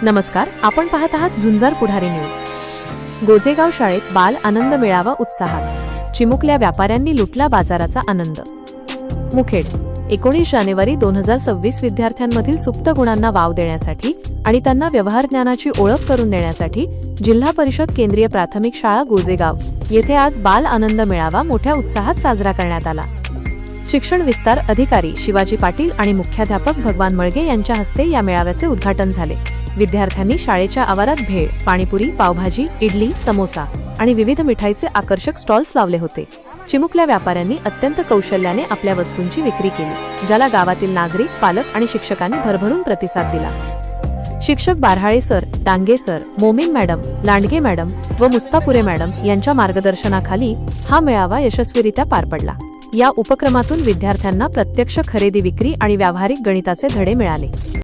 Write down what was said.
नमस्कार, आपण पाहत आहात झुंजार पुढारी न्यूज। गोजेगाव शाळेत बाल आनंद मेळावा उत्साहात, चिमुकल्या व्यापाऱ्यांनी लुटला बाजाराचा आनंद। मुखेड 19 जानेवारी 2026 विद्यार्थ्यांमधील सुप्त गुणांना वाव देण्यासाठी आणि त्यांना व्यवहार ज्ञानाची ओळख करून देण्यासाठी जिल्हा परिषद केंद्रीय प्राथमिक शाळा गोजेगाव येथे आज बाल आनंद मेळावा मोठ्या उत्साहात साजरा करण्यात आला। शिक्षण विस्तार अधिकारी शिवाजी पाटील आणि मुख्याध्यापक भगवान मळगे यांच्या हस्ते या मेळाव्याचे उद्घाटन झाले। विद्यार्थ्यांनी शाळेच्या आवारात भेळ, पाणीपुरी, पावभाजी, इडली, समोसा आणि विविध मिठाईचे आकर्षक स्टॉल्स लावले होते। चिमुकल्या व्यापाऱ्यांनी अत्यंत कौशल्याने आपल्या वस्तूंची विक्री केली, ज्याला गावातील नागरिक, पालक आणि शिक्षकांनी भरभरून प्रतिसाद दिला। शिक्षक Barhale sir, Dange sir, Momin madam, Landge madam व मुस्तापुरे मॅडम यांच्या मार्गदर्शनाखाली हा मेळावा यशस्वीरित्या पार पडला। या उपक्रमातून विद्यार्थ्यांना प्रत्यक्ष खरेदी, विक्री आणि व्यावहारिक गणिताचे धडे मिळाले।